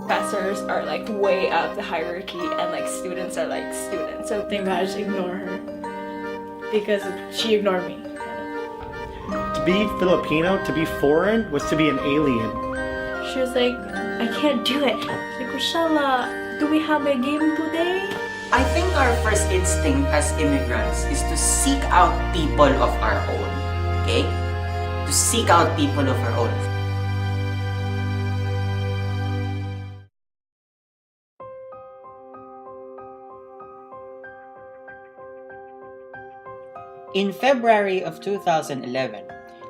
professors are like way up the hierarchy and like students are like students. So I think I just ignore her because she ignored me. To be Filipino, to be foreign, was to be an alien. She was like, I can't do it. Like, Rochella, do we have a game today? I think our first instinct as immigrants is to seek out people of our own. Okay? To seek out people of our own. In February of 2011,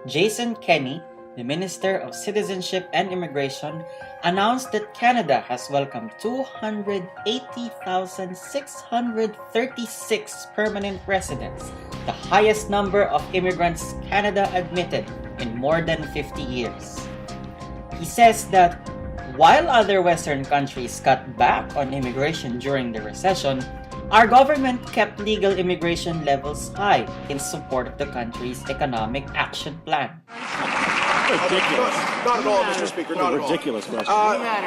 Jason Kenney, the Minister of Citizenship and Immigration, announced that Canada has welcomed 280,636 permanent residents, the highest number of immigrants Canada admitted in more than 50 years. He says that while other Western countries cut back on immigration during the recession, our government kept legal immigration levels high in support of the country's economic action plan. Ridiculous. Not at all, Mr. Speaker, not at all. Ridiculous question.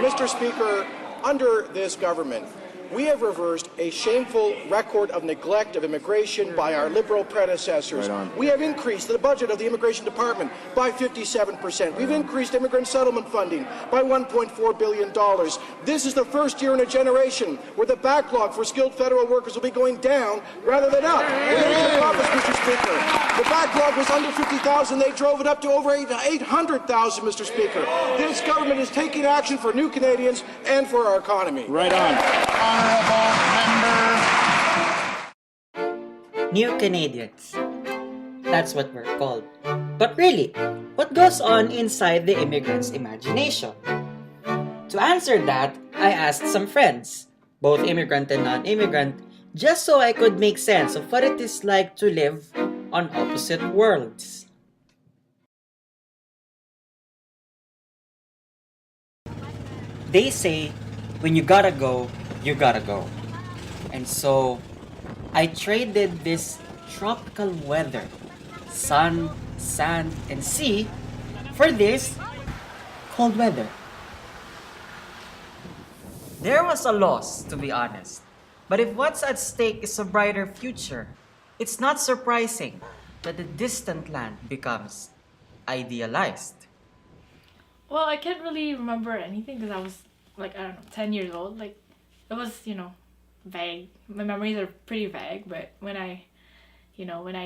Mr. Speaker, under this government, we have reversed a shameful record of neglect of immigration by our Liberal predecessors. Right on. We have increased the budget of the Immigration Department by 57%. We've increased immigrant settlement funding by $1.4 billion. This is the first year in a generation where the backlog for skilled federal workers will be going down rather than up. When they took office, Mr. Speaker, the backlog was under 50,000. They drove it up to over 800,000, Mr. Speaker. This government is taking action for new Canadians and for our economy. Right on. New Canadians. That's what we're called. But really, what goes on inside the immigrant's imagination? To answer that, I asked some friends, both immigrant and non-immigrant, just so I could make sense of what it is like to live on opposite worlds. They say, when you gotta go, you gotta go. And so, I traded this tropical weather, sun, sand, and sea, for this cold weather. There was a loss, to be honest. But if what's at stake is a brighter future, it's not surprising that the distant land becomes idealized. Well, I can't really remember anything because I was like, I don't know, 10 years old. Like, it was, vague. My memories are pretty vague, but when I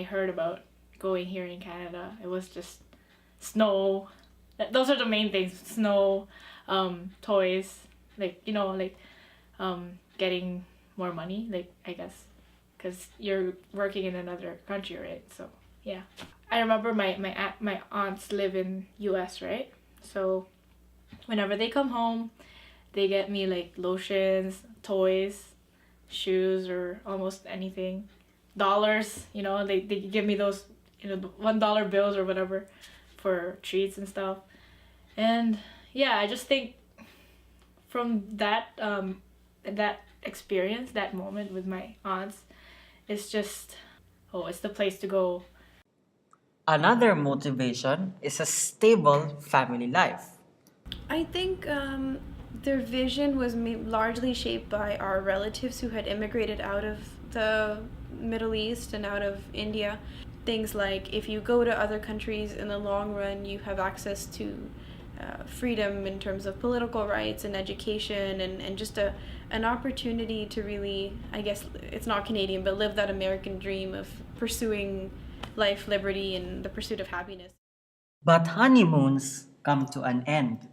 heard about going here in Canada, it was just snow. Those are the main things: snow, toys, getting more money. Like, I guess, because you're working in another country, right? So yeah, I remember my aunts live in U.S., right? So whenever they come home, they get me like lotions, toys, shoes, or almost anything. Dollars, they give me those, $1 bills or whatever for treats and stuff. And yeah, I just think from that experience, that moment with my aunts, it's just, it's the place to go. Another motivation is a stable family life. I think their vision was largely shaped by our relatives who had immigrated out of the Middle East and out of India. Things like, if you go to other countries, in the long run you have access to freedom in terms of political rights and education, and just an opportunity to really, I guess it's not Canadian, but live that American dream of pursuing life, liberty, and the pursuit of happiness. But honeymoons come to an end,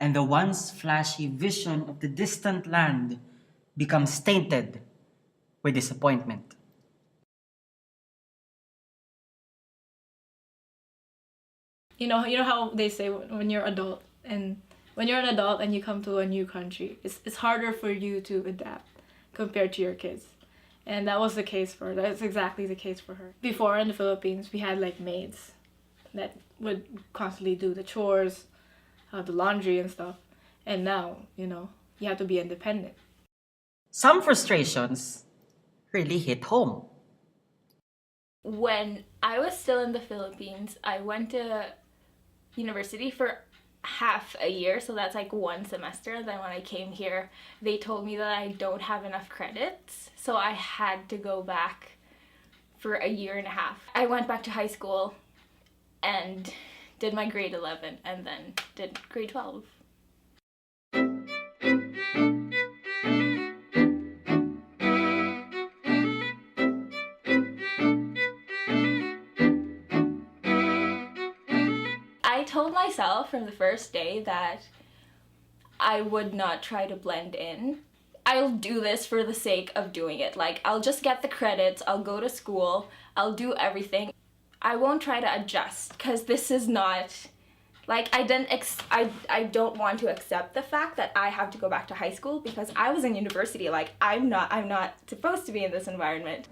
and the once flashy vision of the distant land becomes tainted with disappointment. You know how they say when you're an adult and you come to a new country, it's harder for you to adapt compared to your kids. And that's exactly the case for her. Before in the Philippines, we had like maids that would constantly do the chores, the laundry and stuff. And now, you have to be independent. Some frustrations really hit home. When I was still in the Philippines, I went to university for half a year, so that's like one semester. Then when I came here, they told me that I don't have enough credits, so I had to go back for a year and a half. I went back to high school and did my grade 11 and then did grade 12. I told myself from the first day that I would not try to blend in. I'll do this for the sake of doing it. Like, I'll just get the credits, I'll go to school, I'll do everything. I won't try to adjust, because this is not, like, I don't want to accept the fact that I have to go back to high school because I was in university. Like, I'm not supposed to be in this environment.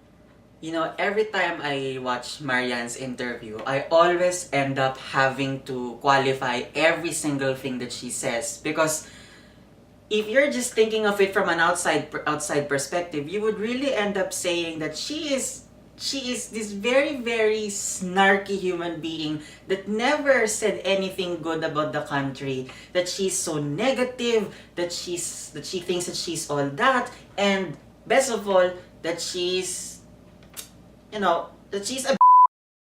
You know, every time I watch Marianne's interview, I always end up having to qualify every single thing that she says, because if you're just thinking of it from an outside perspective, you would really end up saying that she is this very, very snarky human being that never said anything good about the country, that she's so negative, that she thinks that she's all that, and best of all, that she's a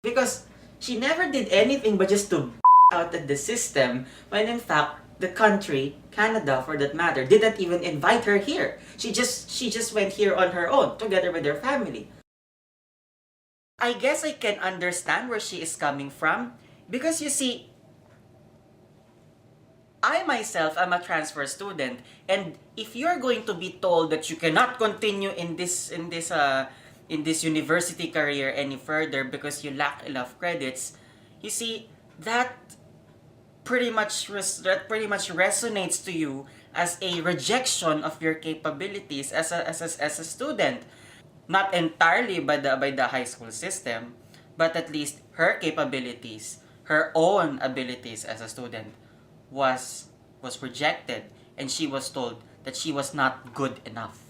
because she never did anything but just to out at the system, when in fact the country, Canada for that matter, didn't even invite her here. She just went here on her own together with her family. I guess I can understand where she is coming from, because you see, I myself am a transfer student, and if you're going to be told that you cannot continue in this university career any further because you lack enough credits, you see, that pretty much resonates to you as a rejection of your capabilities as a student. Not entirely by the high school system, but at least her capabilities, her own abilities as a student was rejected, and she was told that she was not good enough.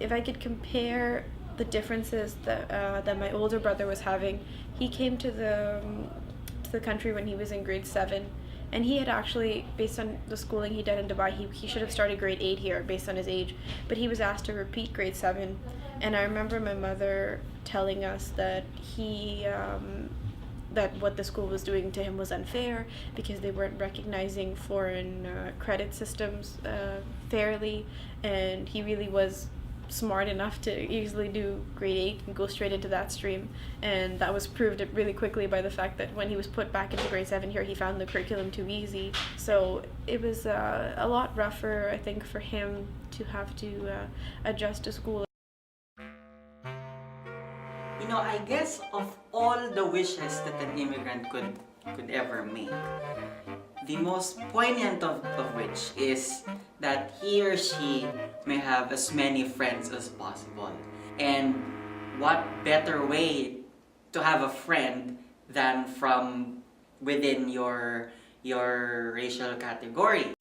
If I could compare the differences that my older brother was having, he came to the country when he was in grade 7, and he had actually, based on the schooling he did in Dubai, he should have started grade 8 here based on his age, but he was asked to repeat grade 7. And I remember my mother telling us that that what the school was doing to him was unfair because they weren't recognizing foreign credit systems fairly, and he really was smart enough to easily do grade 8 and go straight into that stream, and that was proved really quickly by the fact that when he was put back into grade 7 here, he found the curriculum too easy. So it was a lot rougher, I think, for him to have to adjust to school. You know, I guess of all the wishes that an immigrant could ever make, the most poignant of which is that he or she may have as many friends as possible. And what better way to have a friend than from within your racial category?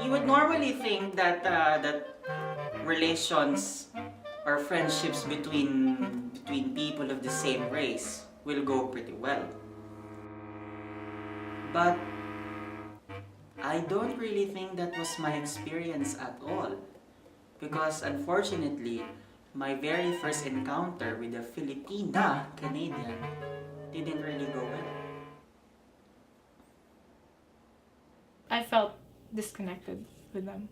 You would normally think that relations or friendships between people of the same race will go pretty well. But I don't really think that was my experience at all, because unfortunately, my very first encounter with a Filipina Canadian didn't really go well. I felt disconnected with them.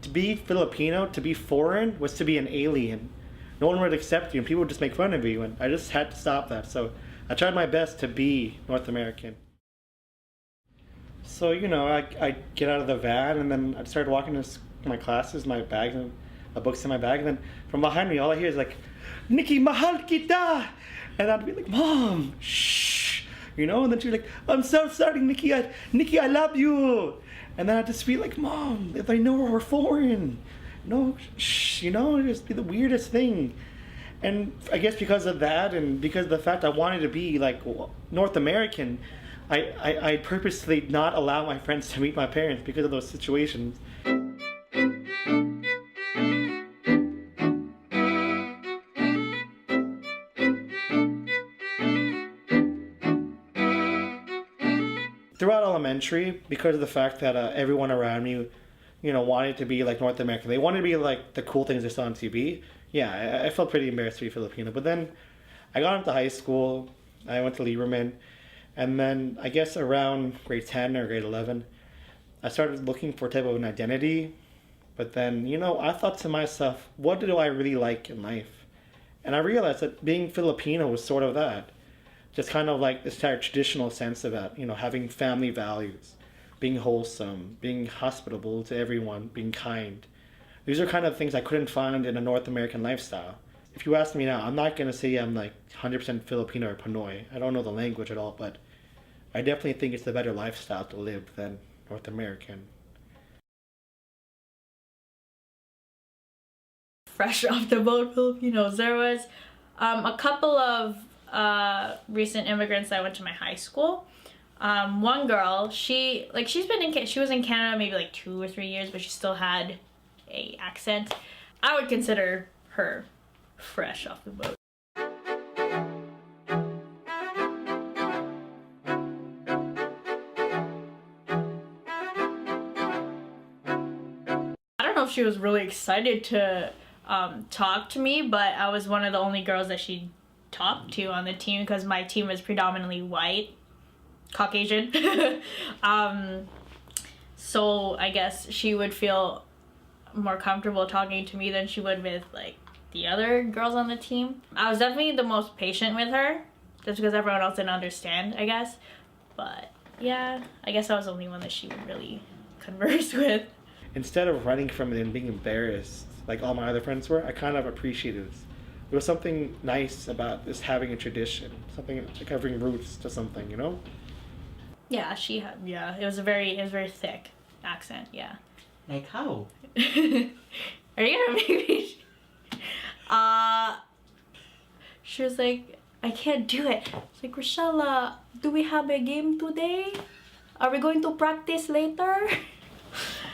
To be Filipino, to be foreign, was to be an alien. No one would accept you, and people would just make fun of you, and I just had to stop that. So I tried my best to be North American. So, I get out of the van, and then I started walking to my classes, my bags, and my books in my bag, and then from behind me, all I hear is like, "Nikki, mahal kita!" And I'd be like, "Mom, shh, you know? And then she's like, I'm so sorry, Nikki, I love you. And then I just feel like, Mom, if I know we're foreign, no, shh, you know, it'd just be the weirdest thing. And I guess because of that, and because of the fact I wanted to be like North American, I purposely not allow my friends to meet my parents because of those situations. Throughout elementary, because of the fact that everyone around me, you know, wanted to be like North American, they wanted to be like the cool things they saw on TV. Yeah, I felt pretty embarrassed to be Filipino. But then I got into high school, I went to Lieberman, and then I guess around grade 10 or grade 11, I started looking for a type of an identity. But then, you know, I thought to myself, what do I really like in life? And I realized that being Filipino was sort of that. Just kind of like this traditional sense of that, you know, having family values, being wholesome, being hospitable to everyone, being kind. These are kind of things I couldn't find in a North American lifestyle. If you ask me now, I'm not going to say I'm like 100% Filipino or Pinoy. I don't know the language at all, but I definitely think it's a better lifestyle to live than North American. Fresh off the boat Filipinos. There was a couple of recent immigrants that went to my high school. One girl, she was in Canada maybe like 2 or 3 years, but she still had a accent. I would consider her fresh off the boat. I don't know if she was really excited to talk to me, but I was one of the only girls that she talked to on the team because my team was predominantly white, Caucasian. So I guess she would feel more comfortable talking to me than she would with like the other girls on the team. I was definitely the most patient with her just because everyone else didn't understand, I guess. But yeah, I guess I was the only one that she would really converse with. Instead of running from it and being embarrassed like all my other friends were, I kind of appreciated it. There was something nice about just having a tradition, something like having roots to something, you know? Yeah, she had, yeah, it was a very thick accent, yeah. Like how? Are you gonna make me? She was like, I can't do it. It's like, Rochelle, do we have a game today? Are we going to practice later?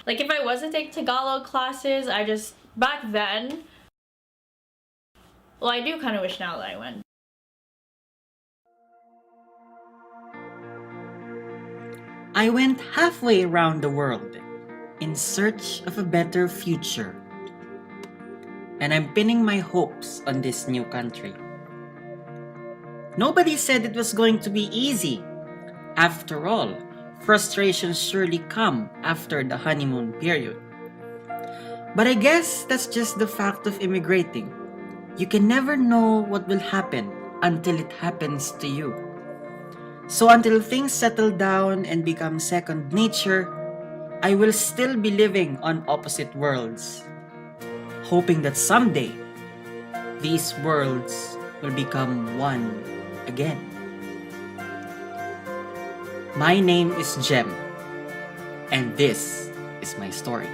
Like if I was to take Tagalog classes, back then, well, I do kind of wish now that I went. I went halfway around the world in search of a better future. And I'm pinning my hopes on this new country. Nobody said it was going to be easy. After all, frustrations surely come after the honeymoon period. But I guess that's just the fact of immigrating. You can never know what will happen until it happens to you. So until things settle down and become second nature, I will still be living on opposite worlds, hoping that someday these worlds will become one again. My name is Jem, and this is my story.